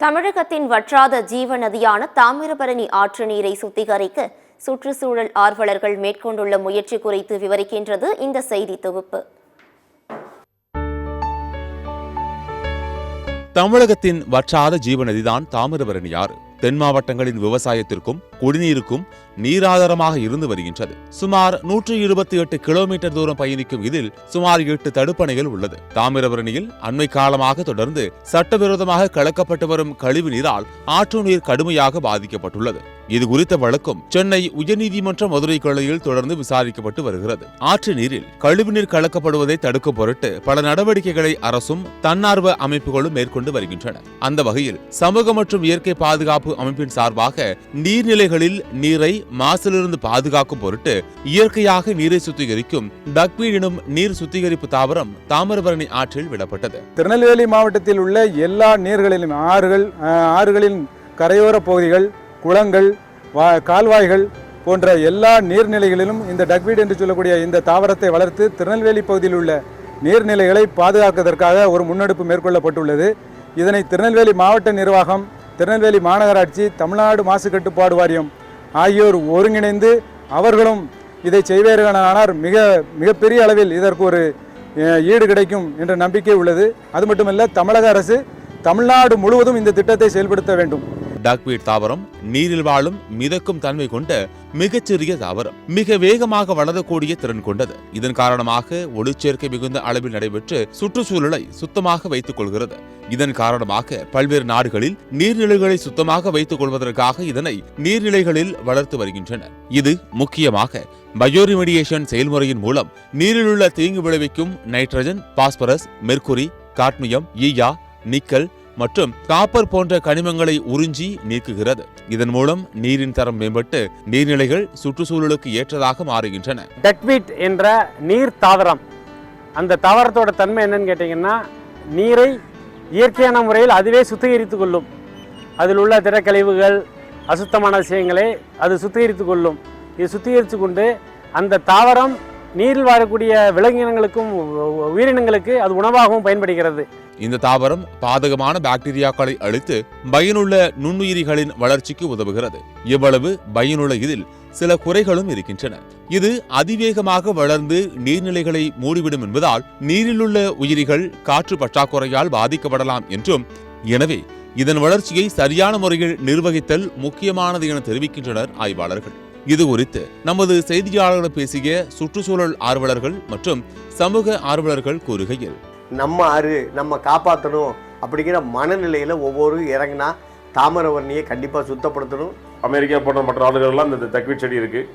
தமிழகத்தின் வற்றாத ஜீவ நதியான தாமிரபரணி ஆற்று நீரை சுத்திகரிக்க சுற்றுச்சூழல் ஆர்வலர்கள் மேற்கொண்டுள்ள முயற்சி குறித்து விவரிக்கின்றது இந்த செய்தி தொகுப்பு. தமிழகத்தின் வற்றாத ஜீவ நதிதான் தாமிரபரணி ஆறு. தென் மாவட்டங்களின் விவசாயத்திற்கும் குடிநீருக்கும் நீராதாரமாக இருந்து வருகின்றது. சுமார் 128 கிலோமீட்டர் தூரம் பயணிக்கும் இதில் சுமார் 8 தடுப்பணைகள் உள்ளது. தாமிரபரணியில் அண்மை காலமாக தொடர்ந்து சட்டவிரோதமாக கலக்கப்பட்டு வரும் கழிவு நீரால் ஆற்று நீர் கடுமையாக பாதிக்கப்பட்டுள்ளது. இது குறித்த வழக்கும் சென்னை உயர்நீதிமன்ற மதுரை கிளையில் தொடர்ந்து விசாரிக்கப்பட்டு வருகிறது. ஆற்று நீரில் கழிவுநீர் கலக்கப்படுவதை தடுக்கும் பொருட்டு பல நடவடிக்கைகளை அரசும் தன்னார்வ அமைப்புகளும் மேற்கொண்டு வருகின்றன. அந்த வகையில் சமூக மற்றும் இயற்கை பாதுகாப்பு அமைப்பின் சார்பாக நீர்நிலைகளில் நீரை மாசிலிருந்து பாதுகாக்கும் பொருட்டு இயற்கையாக நீரை சுத்திகரிக்கும் டக்வீட் எனும் நீர் சுத்திகரிப்பு தாவரம் தாமிரபரணி ஆற்றில் விடப்பட்டது. திருநெல்வேலி மாவட்டத்தில் உள்ள எல்லா நீர்களிலும் ஆறுகளின் கரையோர பகுதிகள், குளங்கள், கால்வாய்கள் போன்ற எல்லா நீர்நிலைகளிலும் இந்த டக்வீட் என்று சொல்லக்கூடிய இந்த தாவரத்தை வளர்த்து திருநெல்வேலி பகுதியில் உள்ள நீர்நிலைகளை பாதுகாப்பதற்காக ஒரு முன்னெடுப்பு மேற்கொள்ளப்பட்டுள்ளது. இதனை திருநெல்வேலி மாவட்ட நிர்வாகம், திருநெல்வேலி மாநகராட்சி, தமிழ்நாடு மாசு கட்டுப்பாடு வாரியம் ஆகியோர் ஒருங்கிணைந்து அவர்களும் இதை செய்வார்களானால் மிகப்பெரிய அளவில் இதற்கு ஒரு ஈடு கிடைக்கும் என்ற நம்பிக்கை உள்ளது. அது மட்டுமல்ல, தமிழக அரசு தமிழ்நாடு முழுவதும் இந்த திட்டத்தை செயல்படுத்த வேண்டும். டக்வீட் தாவரம் நீரில் வாழும் மிதக்கும் தன்மை கொண்ட மிகச்சிறிய தாவரம். மிக வேகமாக வளரக்கூடிய திறன் கொண்டது. இதன் காரணமாக ஒளிச்சேர்க்கை மிகுந்த அளவில் நடைபெற்று சுற்றுச்சூழலை சுத்தமாக வைத்துக் கொள்கிறது. இதன் காரணமாக பல்வேறு நாடுகளில் நீர்நிலைகளை சுத்தமாக வைத்துக் கொள்வதற்காக இதனை நீர்நிலைகளில் வளர்த்து வருகின்றனர். இது முக்கியமாக பயோரிமெடியேஷன் செயல்முறையின் மூலம் நீரிலுள்ள தீங்கு விளைவிக்கும் நைட்ரஜன், பாஸ்பரஸ், மெர்க்குரி, காட்மியம், ஈயா, நிக்கல் மற்றும் காப்பர் போன்ற கனிமங்களை உறிஞ்சி நீக்குகிறது. இதன் மூலம் நீரின் தரம் மேம்பட்டு நீர்நிலைகள் சுற்றுச்சூழலுக்கு ஏற்றதாக மாறுகின்றன. டக்வீட் என்ற நீர் தாவரம், அந்த தாவரத்தோட தன்மை என்னன்னு கேட்டீங்கன்னா, நீரை இயற்கையான முறையில் அதுவே சுத்திகரித்துக் கொள்ளும். அதில் உள்ள திடக்கழிவுகள், அசுத்தமான விஷயங்களை அது சுத்திகரித்து கொள்ளும். இது சுத்திகரித்து கொண்டு அந்த தாவரம் நீரில் வாழக்கூடிய விலங்கினங்களுக்கும் உயிரினங்களுக்கு அது உணவாகவும் பயன்படுகிறது. இந்த தாவரம் பாதகமான பாக்டீரியாக்களை அழித்து பயனுள்ள நுண்ணுயிரிகளின் வளர்ச்சிக்கு உதவுகிறது. இவ்வளவு பயனுள்ள இதில் சில குறைகளும் இருக்கின்றன. இது அதிவேகமாக வளர்ந்து நீர்நிலைகளை மூடிவிடும் என்பதால் நீரிலுள்ள உயிரிகள் காற்று பற்றாக்குறையால் பாதிக்கப்படலாம் என்றும், எனவே இதன் வளர்ச்சியை சரியான முறையில் நிர்வகித்தல் முக்கியமானது என தெரிவிக்கின்றனர் ஆய்வாளர்கள். இது குறித்து நமது செய்தியாளர்கள் பேசிய சுற்றுச்சூழல் ஆர்வலர்கள் மற்றும் சமூக ஆர்வலர்கள் கூறுகையில், நம்ம ஆறு நம்ம காப்பாற்றணும் அப்படிங்கிற மனநிலையில் ஒவ்வொரு இறங்கினா தாமிரபரணியை கண்டிப்பாக சுத்தப்படுத்தணும். அமெரிக்கா போன்ற மற்ற நாடுகள்லாம் இந்த டக்வீட் செடி இருக்குது.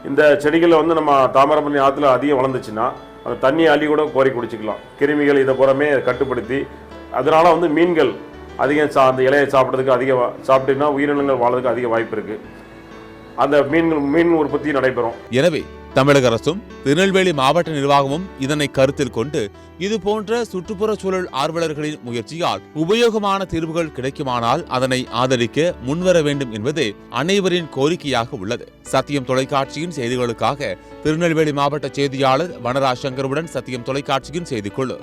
இந்த செடிகளை நம்ம தாமிரபரணி ஆற்றுல அதிகம் வளர்ந்துச்சுன்னா அந்த தண்ணி அள்ளி கூட கோரி குடிச்சிக்கலாம். கிருமிகள் இதை புறமே கட்டுப்படுத்தி, அதனால் மீன்கள் அதிகம் அந்த இலையை சாப்பிட்றதுக்கு அதிக சாப்பிட்டீங்கன்னா உயிரினங்கள் வாழ்றதுக்கு அதிக வாய்ப்பு இருக்குது. அந்த மீன் உற்பத்தி நடைபெறும். எனவே தமிழக அரசும் திருநெல்வேலி மாவட்ட நிர்வாகமும் இதனை கருத்தில் கொண்டு இது போன்ற சுற்றுப்புற சூழல் ஆர்வலர்களின் முயற்சியால் உபயோகமான தீர்வுகள் கிடைக்குமானால் அதனை ஆதரிக்க முன்வர வேண்டும் என்பதே அனைவரின் கோரிக்கையாக உள்ளது. சத்தியம் தொலைக்காட்சியின் செய்திகளுக்காக திருநெல்வேலி மாவட்ட செய்தியாளர் வனராஜ் சங்கருடன் சத்தியம் தொலைக்காட்சியின் செய்திக்குழு.